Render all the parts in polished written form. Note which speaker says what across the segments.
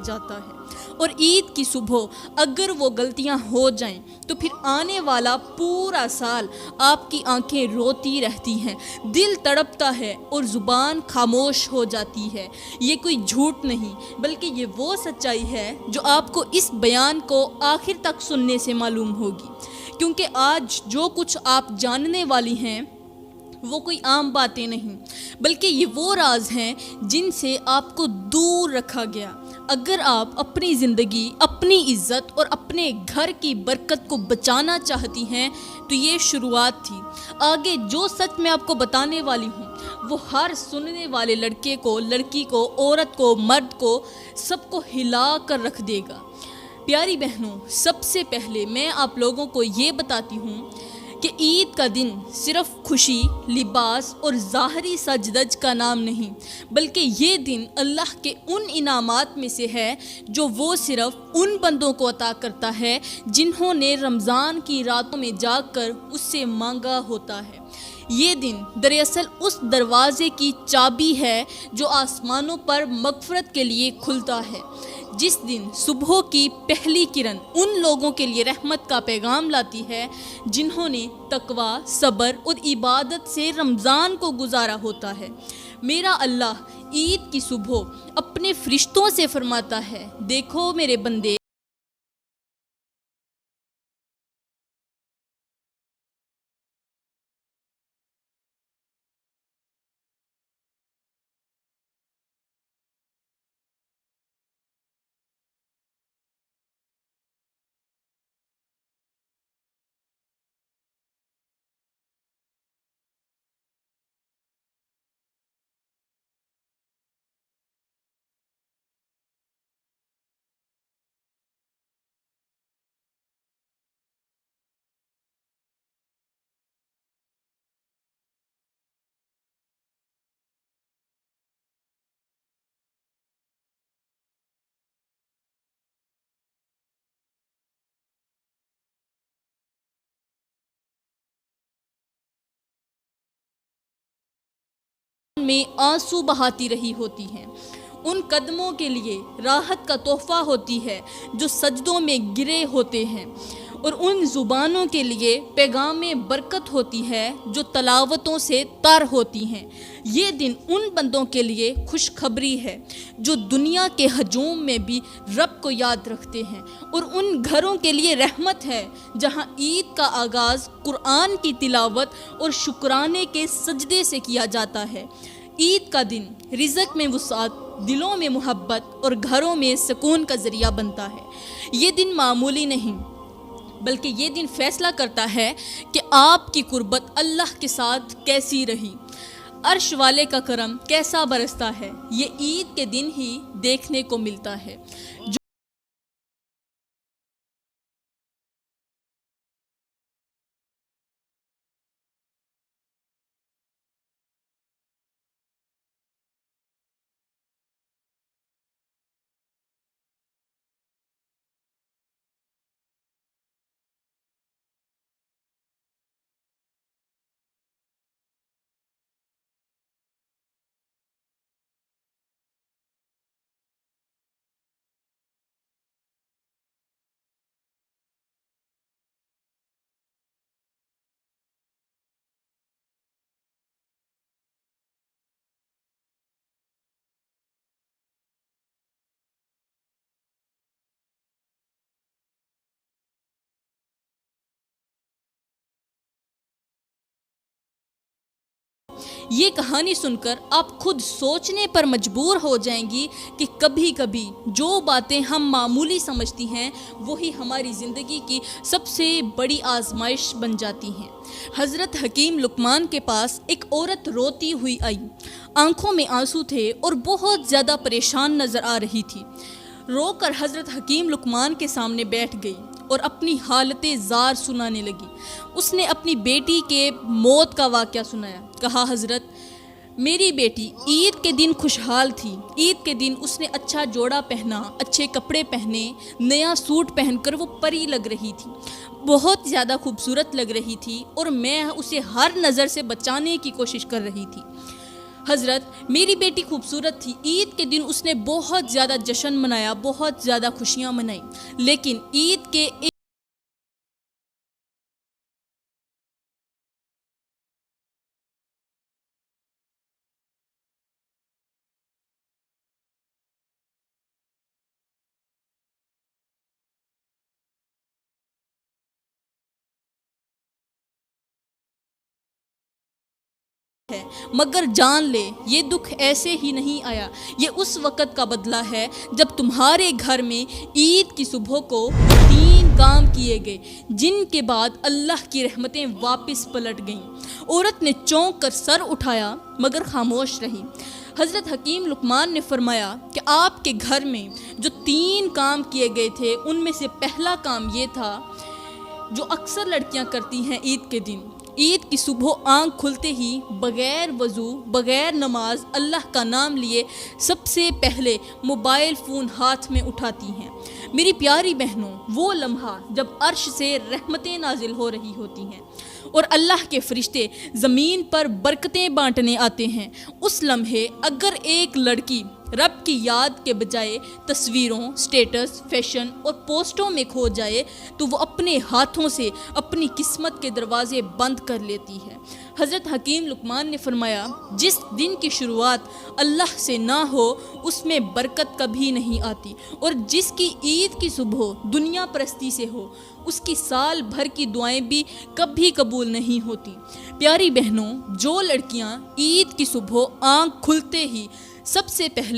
Speaker 1: جاتا ہے، اور عید کی صبح اگر وہ غلطیاں ہو جائیں تو پھر آنے والا پورا سال آپ کی آنکھیں روتی رہتی ہیں، دل تڑپتا ہے اور زبان خاموش ہو جاتی ہے۔ یہ کوئی جھوٹ نہیں بلکہ یہ وہ سچائی ہے جو آپ کو اس بیان کو آخر تک سننے سے معلوم ہوگی، کیونکہ آج جو کچھ آپ جاننے والی ہیں وہ کوئی عام باتیں نہیں بلکہ یہ وہ راز ہیں جن سے آپ کو دور رکھا گیا۔ اگر آپ اپنی زندگی، اپنی عزت اور اپنے گھر کی برکت کو بچانا چاہتی ہیں تو یہ شروعات تھی۔ آگے جو سچ میں آپ کو بتانے والی ہوں وہ ہر سننے والے لڑکے کو، لڑکی کو، عورت کو، مرد کو، سب کو ہلا کر رکھ دے گا۔ پیاری بہنوں، سب سے پہلے میں آپ لوگوں کو یہ بتاتی ہوں کہ عید کا دن صرف خوشی، لباس اور ظاہری سج دج کا نام نہیں، بلکہ یہ دن اللہ کے ان انعامات میں سے ہے جو وہ صرف ان بندوں کو عطا کرتا ہے جنہوں نے رمضان کی راتوں میں جاگ کر اس سے مانگا ہوتا ہے۔ یہ دن دراصل اس دروازے کی چابی ہے جو آسمانوں پر مغفرت کے لیے کھلتا ہے۔ جس دن صبح کی پہلی کرن ان لوگوں کے لیے رحمت کا پیغام لاتی ہے جنہوں نے تقوی، صبر اور عبادت سے رمضان کو گزارا ہوتا ہے۔ میرا اللہ عید کی صبح اپنے فرشتوں سے فرماتا ہے، دیکھو میرے بندے، میں آنسو بہاتی رہی ہوتی ہیں۔ ان قدموں کے لیے راحت کا تحفہ ہوتی ہے جو سجدوں میں گرے ہوتے ہیں، اور ان زبانوں کے لیے پیغام برکت ہوتی ہے جو تلاوتوں سے تر ہوتی ہیں۔ یہ دن ان بندوں کے لیے خوشخبری ہے جو دنیا کے ہجوم میں بھی رب کو یاد رکھتے ہیں، اور ان گھروں کے لیے رحمت ہے جہاں عید کا آغاز قرآن کی تلاوت اور شکرانے کے سجدے سے کیا جاتا ہے۔ عید کا دن رزق میں وسعت، دلوں میں محبت اور گھروں میں سکون کا ذریعہ بنتا ہے۔ یہ دن معمولی نہیں بلکہ یہ دن فیصلہ کرتا ہے کہ آپ کی قربت اللہ کے ساتھ کیسی رہی، عرش والے کا کرم کیسا برستا ہے۔ یہ عید کے دن ہی دیکھنے کو ملتا ہے۔ یہ کہانی سن کر آپ خود سوچنے پر مجبور ہو جائیں گی کہ کبھی کبھی جو باتیں ہم معمولی سمجھتی ہیں وہی ہماری زندگی کی سب سے بڑی آزمائش بن جاتی ہیں۔ حضرت حکیم لقمان کے پاس ایک عورت روتی ہوئی آئی، آنکھوں میں آنسو تھے اور بہت زیادہ پریشان نظر آ رہی تھی۔ رو کر حضرت حکیم لقمان کے سامنے بیٹھ گئی اور اپنی حالت زار سنانے لگی۔ اس نے اپنی بیٹی کے موت کا واقعہ سنایا۔ کہا، حضرت، میری بیٹی عید کے دن خوشحال تھی۔ عید کے دن اس نے اچھا جوڑا پہنا، اچھے کپڑے پہنے، نیا سوٹ پہن کر وہ پری لگ رہی تھی، بہت زیادہ خوبصورت لگ رہی تھی، اور میں اسے ہر نظر سے بچانے کی کوشش کر رہی تھی۔ حضرت میری بیٹی خوبصورت تھی، عید کے دن اس نے بہت زیادہ جشن منایا، بہت زیادہ خوشیاں منائیں، لیکن عید کے ہے، مگر جان لے یہ دکھ ایسے ہی نہیں آیا، یہ اس وقت کا بدلہ ہے جب تمہارے گھر میں عید کی صبح کو 3 کام کیے گئے جن کے بعد اللہ کی رحمتیں واپس پلٹ گئیں۔ عورت نے چونک کر سر اٹھایا مگر خاموش رہی۔ حضرت حکیم لقمان نے فرمایا کہ آپ کے گھر میں جو 3 کام کیے گئے تھے ان میں سے پہلا کام یہ تھا جو اکثر لڑکیاں کرتی ہیں عید کے دن۔ عید کی صبح آنکھ کھلتے ہی بغیر وضو، بغیر نماز، اللہ کا نام لیے سب سے پہلے موبائل فون ہاتھ میں اٹھاتی ہیں۔ میری پیاری بہنوں، وہ لمحہ جب عرش سے رحمتیں نازل ہو رہی ہوتی ہیں اور اللہ کے فرشتے زمین پر برکتیں بانٹنے آتے ہیں، اس لمحے اگر ایک لڑکی رب کی یاد کے بجائے تصویروں، سٹیٹس، فیشن اور پوسٹوں میں کھو جائے تو وہ اپنے ہاتھوں سے اپنی قسمت کے دروازے بند کر لیتی ہے۔ حضرت حکیم لقمان نے فرمایا، جس دن کی شروعات اللہ سے نہ ہو اس میں برکت کبھی نہیں آتی، اور جس کی عید کی صبح دنیا پرستی سے ہو اس کی سال بھر کی دعائیں بھی کبھی قبول نہیں ہوتی۔ پیاری بہنوں، جو لڑکیاں عید کی صبح آنکھ کھلتے ہی سب سے پہلے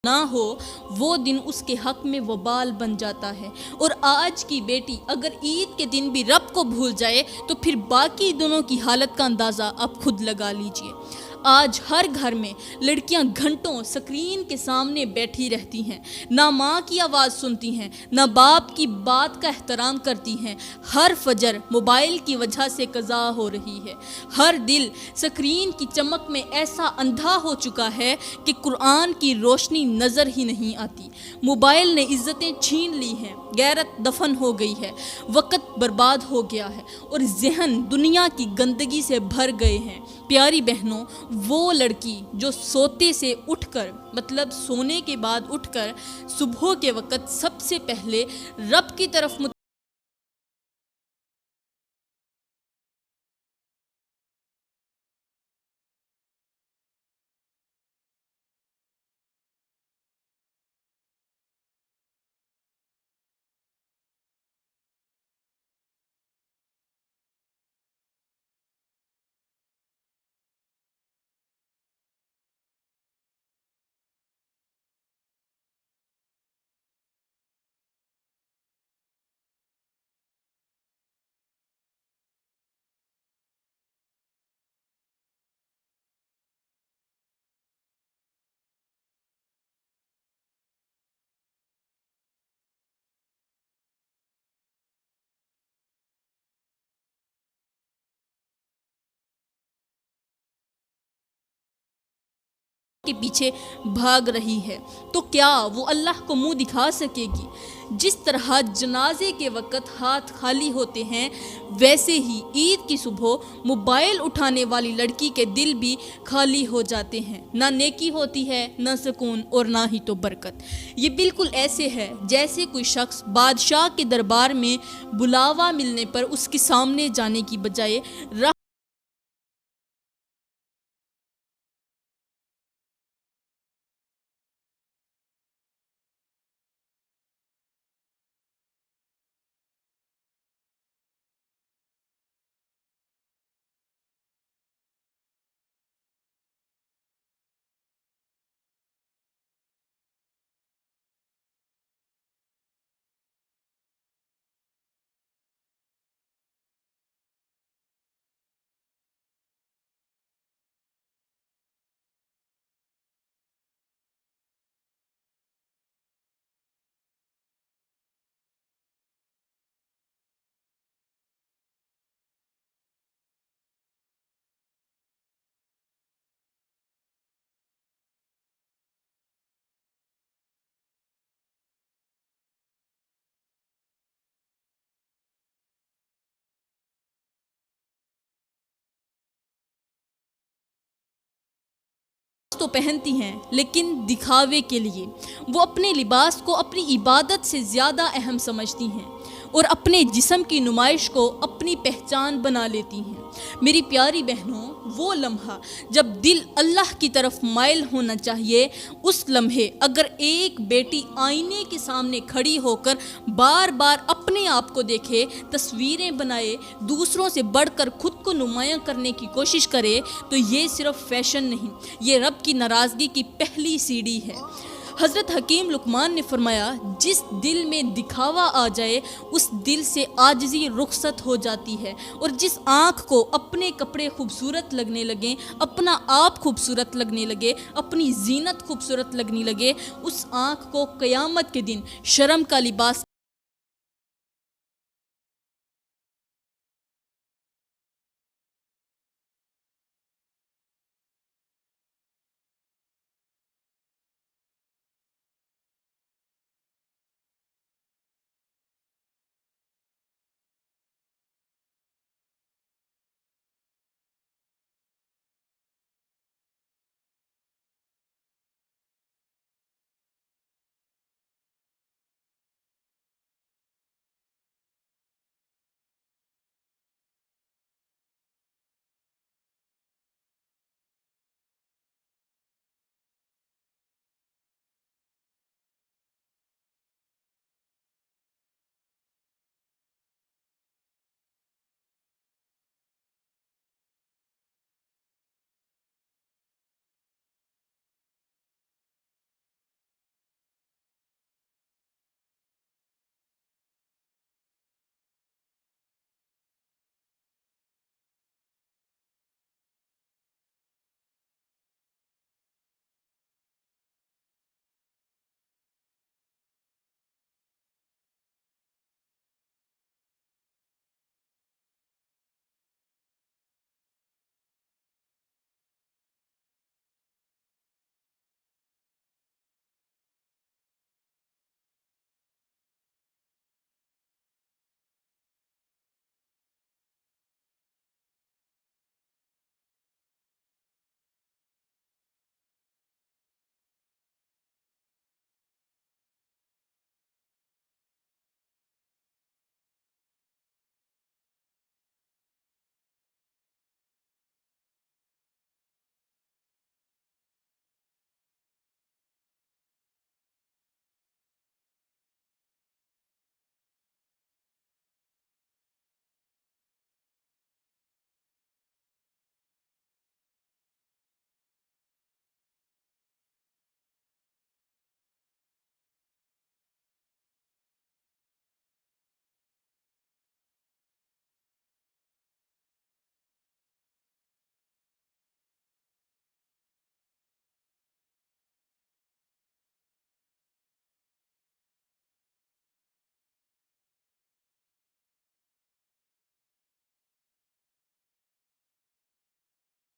Speaker 1: نہ ہو وہ دن اس کے حق میں وبال بن جاتا ہے۔ اور آج کی بیٹی اگر عید کے دن بھی رب کو بھول جائے تو پھر باقی دنوں کی حالت کا اندازہ آپ خود لگا لیجئے۔ آج ہر گھر میں لڑکیاں گھنٹوں سکرین کے سامنے بیٹھی رہتی ہیں، نہ ماں کی آواز سنتی ہیں، نہ باپ کی بات کا احترام کرتی ہیں۔ ہر فجر موبائل کی وجہ سے قضا ہو رہی ہے۔ ہر دل سکرین کی چمک میں ایسا اندھا ہو چکا ہے کہ قرآن کی روشنی نظر ہی نہیں آتی۔ موبائل نے عزتیں چھین لی ہیں، غیرت دفن ہو گئی ہے، وقت برباد ہو گیا ہے اور ذہن دنیا کی گندگی سے بھر گئے ہیں۔ پیاری بہنوں، وہ لڑکی جو سوتے سے اٹھ کر، مطلب سونے کے بعد اٹھ کر صبح کے وقت سب سے پہلے رب کی طرف کے پیچھے بھاگ رہی ہے تو کیا وہ اللہ کو منہ دکھا سکے گی؟ جس طرح جنازے کے وقت ہاتھ خالی ہوتے ہیں، ویسے ہی عید کی صبح موبائل اٹھانے والی لڑکی کے دل بھی خالی ہو جاتے ہیں۔ نہ نیکی ہوتی ہے، نہ سکون، اور نہ ہی تو برکت۔ یہ بالکل ایسے ہے جیسے کوئی شخص بادشاہ کے دربار میں بلاوا ملنے پر اس کے سامنے جانے کی بجائے راہ تو پہنتی ہیں لیکن دکھاوے کے لیے۔ وہ اپنے لباس کو اپنی عبادت سے زیادہ اہم سمجھتی ہیں اور اپنے جسم کی نمائش کو اپنی پہچان بنا لیتی ہیں۔ میری پیاری بہنوں، وہ لمحہ جب دل اللہ کی طرف مائل ہونا چاہیے، اس لمحے اگر ایک بیٹی آئینے کے سامنے کھڑی ہو کر بار بار اپنے آپ کو دیکھے، تصویریں بنائے، دوسروں سے بڑھ کر خود کو نمایاں کرنے کی کوشش کرے، تو یہ صرف فیشن نہیں، یہ رب کی ناراضگی کی پہلی سیڑھی ہے۔ حضرت حکیم لقمان نے فرمایا، جس دل میں دکھاوا آ جائے اس دل سے عاجزی رخصت ہو جاتی ہے، اور جس آنکھ کو اپنے کپڑے خوبصورت لگنے لگیں، اپنا آپ خوبصورت لگنے لگے، اپنی زینت خوبصورت لگنے لگے، اس آنکھ کو قیامت کے دن شرم کا لباس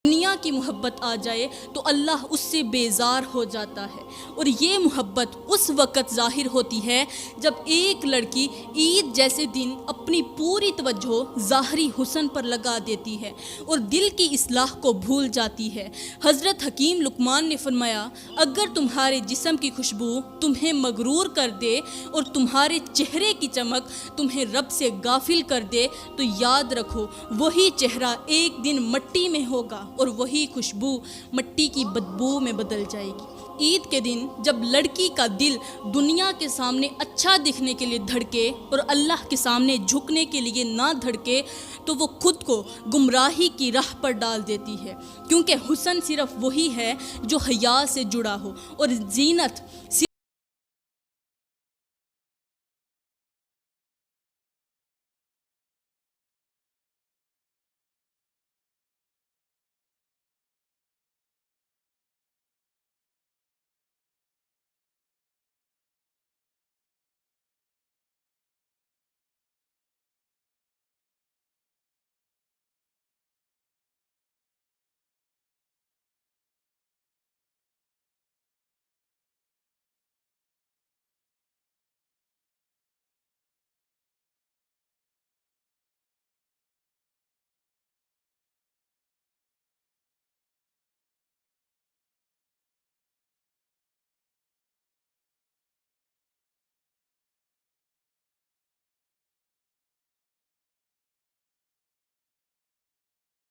Speaker 1: دنیا کی محبت آ جائے تو اللہ اس سے بیزار ہو جاتا ہے، اور یہ محبت اس وقت ظاہر ہوتی ہے جب ایک لڑکی عید جیسے دن اپنی پوری توجہ ظاہری حسن پر لگا دیتی ہے اور دل کی اصلاح کو بھول جاتی ہے۔ حضرت حکیم لقمان نے فرمایا، اگر تمہارے جسم کی خوشبو تمہیں مغرور کر دے اور تمہارے چہرے کی چمک تمہیں رب سے غافل کر دے تو یاد رکھو وہی چہرہ ایک دن مٹی میں ہوگا اور وہی خوشبو مٹی کی بدبو میں بدل جائے گی۔ عید کے دن جب لڑکی کا دل دنیا کے سامنے اچھا دکھنے کے لیے دھڑکے اور اللہ کے سامنے جھکنے کے لیے نہ دھڑکے، تو وہ خود کو گمراہی کی راہ پر ڈال دیتی ہے، کیونکہ حسن صرف وہی ہے جو حیا سے جڑا ہو، اور زینت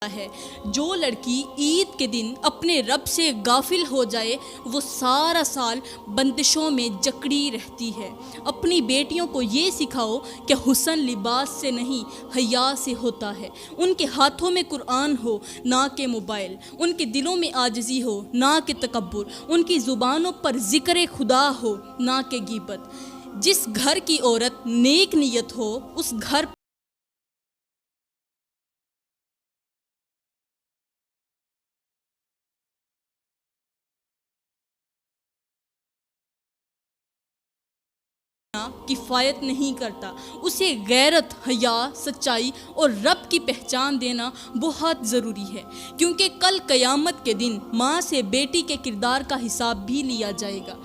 Speaker 1: ہے جو لڑکی عید کے دن اپنے رب سے غافل ہو جائے وہ سارا سال بندشوں میں جکڑی رہتی ہے۔ اپنی بیٹیوں کو یہ سکھاؤ کہ حسن لباس سے نہیں حیا سے ہوتا ہے۔ ان کے ہاتھوں میں قرآن ہو نہ کہ موبائل، ان کے دلوں میں عاجزی ہو نہ کہ تکبر، ان کی زبانوں پر ذکر خدا ہو نہ کہ غیبت۔ جس گھر کی عورت نیک نیت ہو اس گھر کفایت نہیں کرتا، اسے غیرت، حیا، سچائی اور رب کی پہچان دینا بہت ضروری ہے، کیونکہ کل قیامت کے دن ماں سے بیٹی کے کردار کا حساب بھی لیا جائے گا۔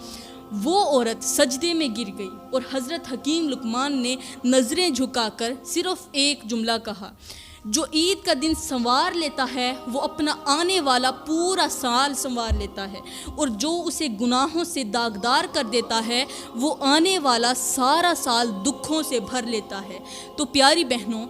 Speaker 1: وہ عورت سجدے میں گر گئی اور حضرت حکیم لقمان نے نظریں جھکا کر صرف ایک جملہ کہا، جو عید کا دن سنوار لیتا ہے وہ اپنا آنے والا پورا سال سنوار لیتا ہے، اور جو اسے گناہوں سے داغدار کر دیتا ہے وہ آنے والا سارا سال دکھوں سے بھر لیتا ہے۔ تو پیاری بہنوں،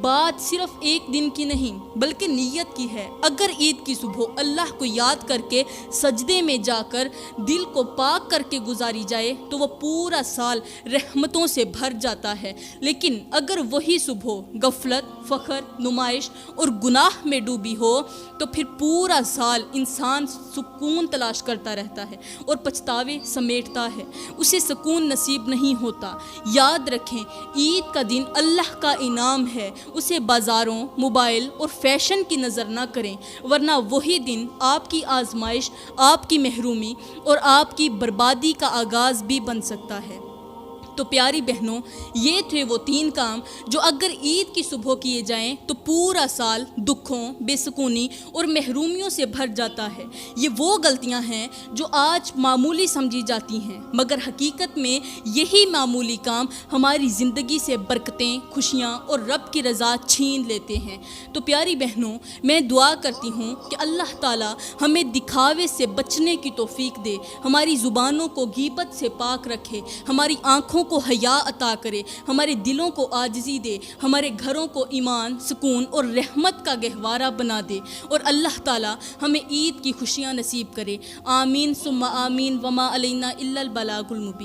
Speaker 1: بات صرف ایک دن کی نہیں بلکہ نیت کی ہے۔ اگر عید کی صبح اللہ کو یاد کر کے سجدے میں جا کر دل کو پاک کر کے گزاری جائے تو وہ پورا سال رحمتوں سے بھر جاتا ہے، لیکن اگر وہی صبح غفلت، فخر، نمائش اور گناہ میں ڈوبی ہو تو پھر پورا سال انسان سکون تلاش کرتا رہتا ہے اور پچھتاوے سمیٹتا ہے، اسے سکون نصیب نہیں ہوتا۔ یاد رکھیں، عید کا دن اللہ کا انعام ہے، اسے بازاروں، موبائل اور فیشن کی نظر نہ کریں، ورنہ وہی دن آپ کی آزمائش، آپ کی محرومی اور آپ کی بربادی کا آغاز بھی بن سکتا ہے۔ تو پیاری بہنوں، یہ تھے وہ 3 کام جو اگر عید کی صبح کیے جائیں تو پورا سال دکھوں، بے سکونی اور محرومیوں سے بھر جاتا ہے۔ یہ وہ غلطیاں ہیں جو آج معمولی سمجھی جاتی ہیں، مگر حقیقت میں یہی معمولی کام ہماری زندگی سے برکتیں، خوشیاں اور رب کی رضا چھین لیتے ہیں۔ تو پیاری بہنوں، میں دعا کرتی ہوں کہ اللہ تعالی ہمیں دکھاوے سے بچنے کی توفیق دے، ہماری زبانوں کو غیبت سے پاک رکھے، ہماری آنکھوں کو حیا عطا کرے، ہمارے دلوں کو عاجزی دے، ہمارے گھروں کو ایمان، سکون اور رحمت کا گہوارہ بنا دے، اور اللہ تعالی ہمیں عید کی خوشیاں نصیب کرے۔ آمین ثم آمین، وما علینا الا البلاغ المبین۔